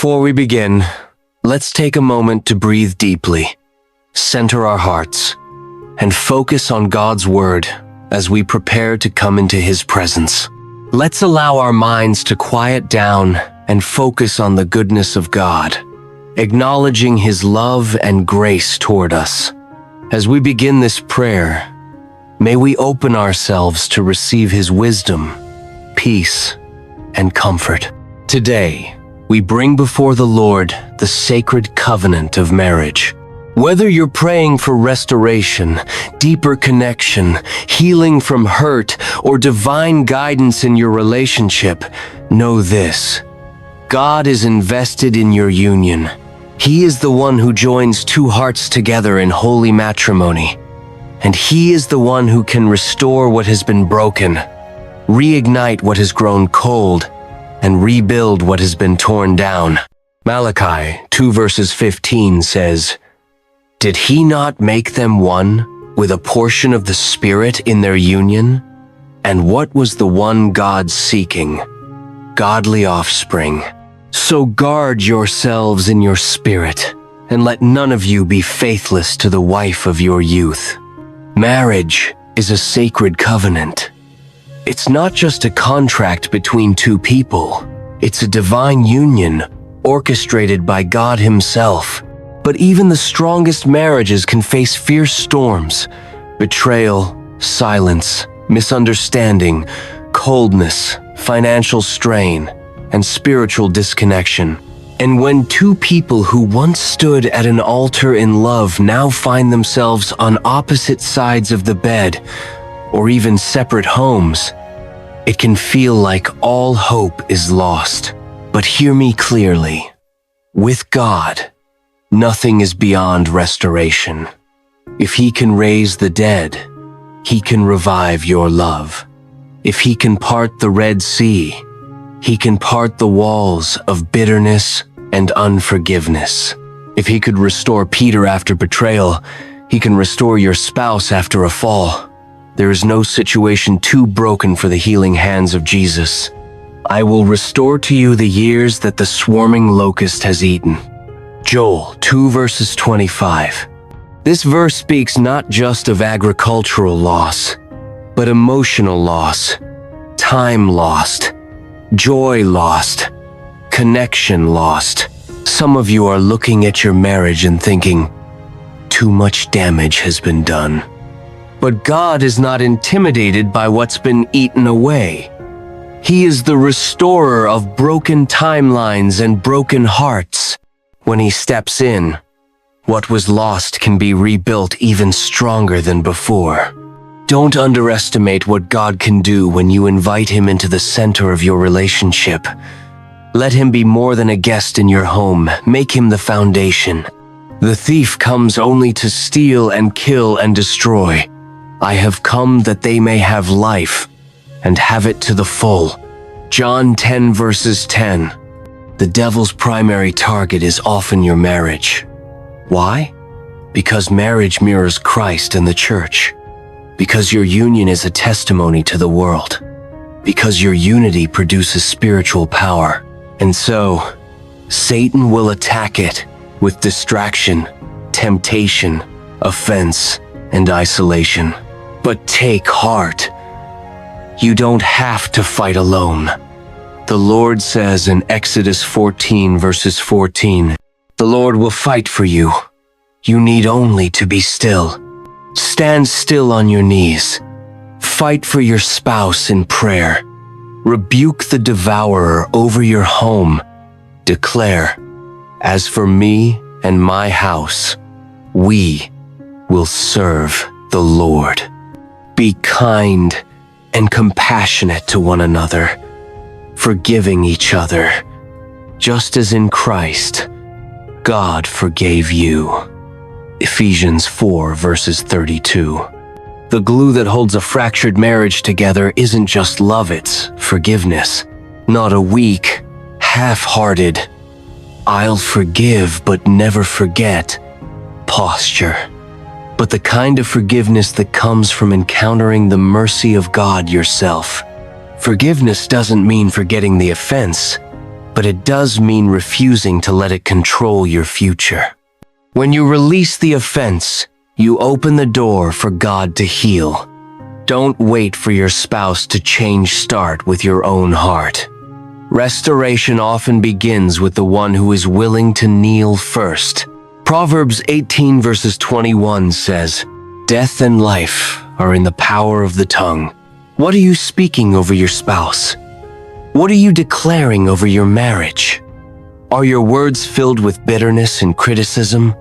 Before we begin, let's take a moment to breathe deeply, center our hearts, and focus on God's Word as we prepare to come into His presence. Let's allow our minds to quiet down and focus on the goodness of God, acknowledging His love and grace toward us. As we begin this prayer, may we open ourselves to receive His wisdom, peace, and comfort. Today, we bring before the Lord the sacred covenant of marriage. Whether you're praying for restoration, deeper connection, healing from hurt, or divine guidance in your relationship, know this: God is invested in your union. He is the one who joins two hearts together in holy matrimony, and He is the one who can restore what has been broken, reignite what has grown cold, and rebuild what has been torn down. Malachi 2 verses 15 says, "Did He not make them one with a portion of the Spirit in their union? And what was the one God seeking? Godly offspring. So guard yourselves in your spirit, and let none of you be faithless to the wife of your youth." Marriage is a sacred covenant. It's not just a contract between two people. It's a divine union orchestrated by God Himself. But even the strongest marriages can face fierce storms: betrayal, silence, misunderstanding, coldness, financial strain, and spiritual disconnection. And when two people who once stood at an altar in love now find themselves on opposite sides of the bed, or even separate homes, it can feel like all hope is lost. But hear me clearly. With God, nothing is beyond restoration. If He can raise the dead, He can revive your love. If He can part the Red Sea, He can part the walls of bitterness and unforgiveness. If He could restore Peter after betrayal, He can restore your spouse after a fall. There is no situation too broken for the healing hands of Jesus. "I will restore to you the years that the swarming locust has eaten." Joel 2 verses 25. This verse speaks not just of agricultural loss, but emotional loss, time lost, joy lost, connection lost. Some of you are looking at your marriage and thinking, too much damage has been done. But God is not intimidated by what's been eaten away. He is the restorer of broken timelines and broken hearts. When He steps in, what was lost can be rebuilt even stronger than before. Don't underestimate what God can do when you invite Him into the center of your relationship. Let Him be more than a guest in your home. Make Him the foundation. The thief comes only to steal and kill and destroy. I have come that they may have life and have it to the full. John 10 verses 10. The devil's primary target is often your marriage. Why? Because marriage mirrors Christ and the church. Because your union is a testimony to the world. Because your unity produces spiritual power. And so, Satan will attack it with distraction, temptation, offense, and isolation. But take heart. You don't have to fight alone. The Lord says in Exodus 14 verses 14, "The Lord will fight for you. You need only to be still." Stand still on your knees. Fight for your spouse in prayer. Rebuke the devourer over your home. Declare, "As for me and my house, we will serve the Lord." Be kind and compassionate to one another, forgiving each other, just as in Christ, God forgave you. Ephesians 4 verses 32. The glue that holds a fractured marriage together isn't just love, it's forgiveness. Not a weak, half-hearted, "I'll forgive but never forget" posture, but the kind of forgiveness that comes from encountering the mercy of God yourself. Forgiveness doesn't mean forgetting the offense. but it does mean refusing to let it control your future. When you release the offense, you open the door for God to heal. Don't wait for your spouse to change. Start with your own heart. Restoration often begins with the one who is willing to kneel first. Proverbs 18 verses 21 says, "Death and life are in the power of the tongue." What are you speaking over your spouse? What are you declaring over your marriage? Are your words filled with bitterness and criticism?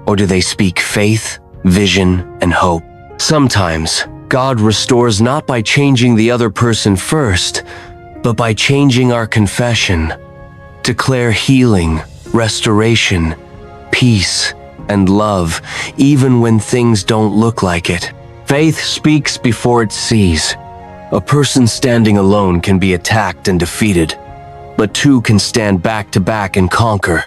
Or do they speak faith, vision, and hope? Sometimes, God restores not by changing the other person first, but by changing our confession. Declare healing, restoration, peace, and love, even when things don't look like it. Faith speaks before it sees. A person standing alone can be attacked and defeated, but two can stand back to back and conquer.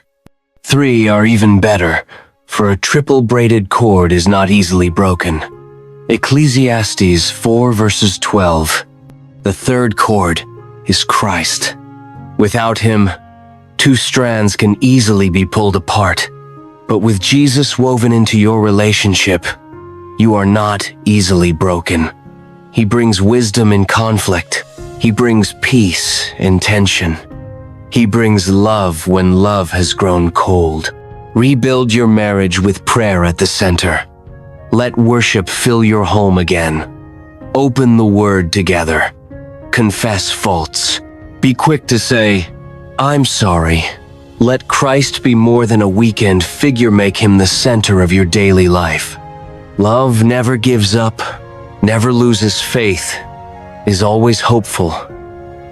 Three are even better, for a triple-braided cord is not easily broken. Ecclesiastes 4 verses 12. The third cord is Christ. Without him, two strands can easily be pulled apart. But with Jesus woven into your relationship, you are not easily broken. He brings wisdom in conflict. He brings peace in tension. He brings love when love has grown cold. Rebuild your marriage with prayer at the center. Let worship fill your home again. Open the Word together. Confess faults. Be quick to say, "I'm sorry." Let Christ be more than a weekend figure. Make him the center of your daily life. Love never gives up, never loses faith, is always hopeful,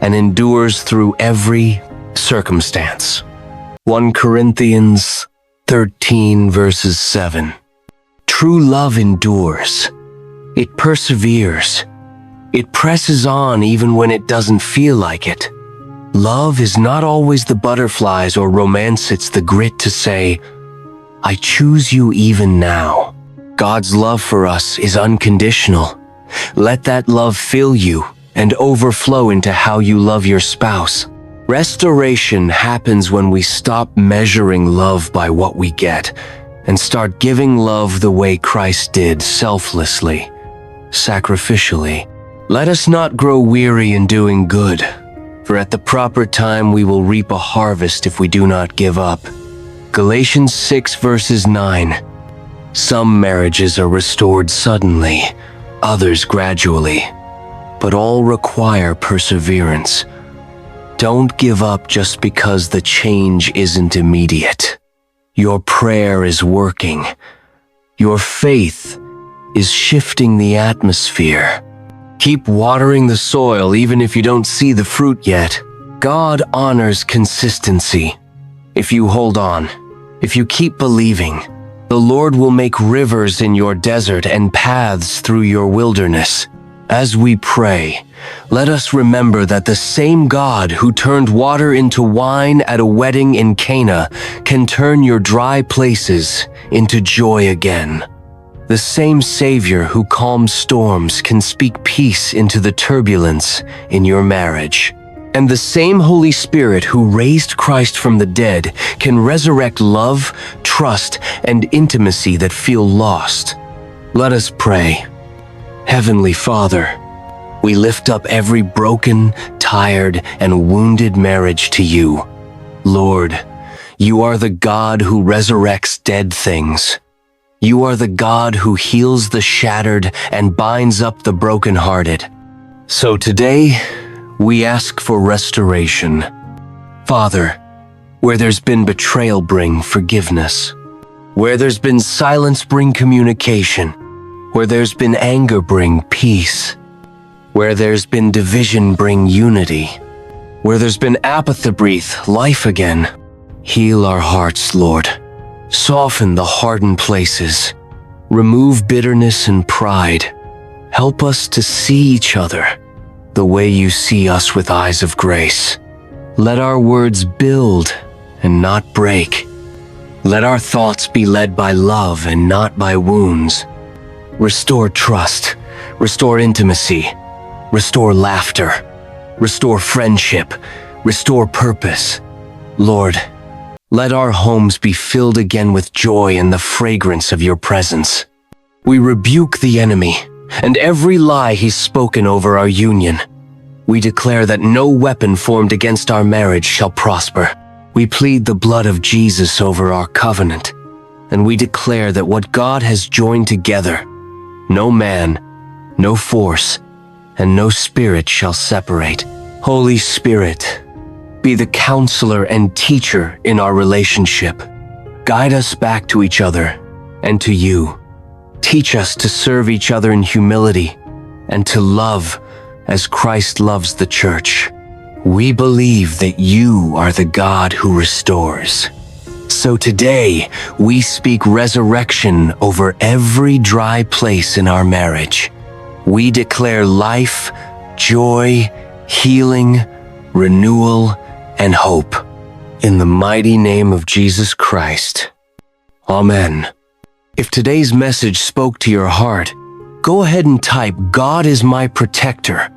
and endures through every circumstance. 1 Corinthians 13 verses 7. True love endures. It perseveres. It presses on even when it doesn't feel like it. Love is not always the butterflies or romance, it's the grit to say, "I choose you even now." God's love for us is unconditional. Let that love fill you and overflow into how you love your spouse. Restoration happens when we stop measuring love by what we get and start giving love the way Christ did, selflessly, sacrificially. Let us not grow weary in doing good, for at the proper time we will reap a harvest if we do not give up. Galatians 6 verses 9. Some marriages are restored suddenly, others gradually, but all require perseverance. Don't give up just because the change isn't immediate. Your prayer is working. Your faith is shifting the atmosphere. Keep watering the soil even if you don't see the fruit yet. God honors consistency. If you hold on, if you keep believing, the Lord will make rivers in your desert and paths through your wilderness. As we pray, let us remember that the same God who turned water into wine at a wedding in Cana can turn your dry places into joy again. The same Savior who calms storms can speak peace into the turbulence in your marriage. And the same Holy Spirit who raised Christ from the dead can resurrect love, trust, and intimacy that feel lost. Let us pray. Heavenly Father, we lift up every broken, tired, and wounded marriage to you. Lord, you are the God who resurrects dead things. You are the God who heals the shattered and binds up the brokenhearted. So today, we ask for restoration. Father, where there's been betrayal, bring forgiveness. Where there's been silence, bring communication. Where there's been anger, bring peace. Where there's been division, bring unity. Where there's been apathy, breathe life again. Heal our hearts, Lord. Soften the hardened places. Remove bitterness and pride. Help us to see each other the way you see us with eyes of grace. Let our words build and not break. Let our thoughts be led by love and not by wounds. Restore trust, restore intimacy, restore laughter, restore friendship, Restore purpose. Lord, let our homes be filled again with joy and the fragrance of your presence. We rebuke the enemy and every lie he's spoken over our union. We declare that no weapon formed against our marriage shall prosper. We plead the blood of Jesus over our covenant, and we declare that what God has joined together, no man, no force, and no spirit shall separate. Holy Spirit, be the counselor and teacher in our relationship. Guide us back to each other and to you. Teach us to serve each other in humility and to love as Christ loves the church. We believe that you are the God who restores. So today, we speak resurrection over every dry place in our marriage. We declare life, joy, healing, renewal, and hope. In the mighty name of Jesus Christ. Amen. If today's message spoke to your heart, go ahead and type, "God is my protector."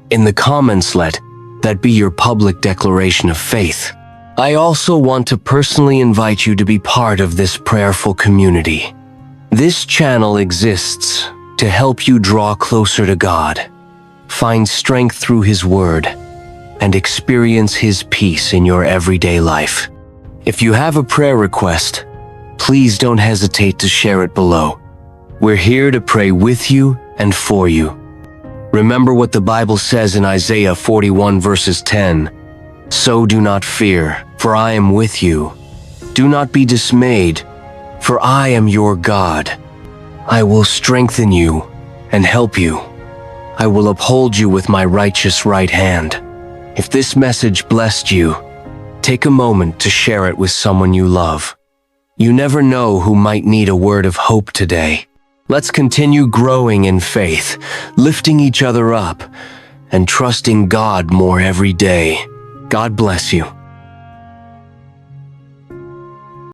In the comments, let that be your public declaration of faith. I also want to personally invite you to be part of this prayerful community. This channel exists to help you draw closer to God, find strength through His Word, and experience His peace in your everyday life. If you have a prayer request, please don't hesitate to share it below. We're here to pray with you and for you. Remember what the Bible says in Isaiah 41 verses 10. So do not fear, for I am with you. Do not be dismayed, for I am your God. I will strengthen you and help you. I will uphold you with my righteous right hand. If this message blessed you, take a moment to share it with someone you love. You never know who might need a word of hope today. Let's continue growing in faith, lifting each other up, and trusting God more every day. God bless you.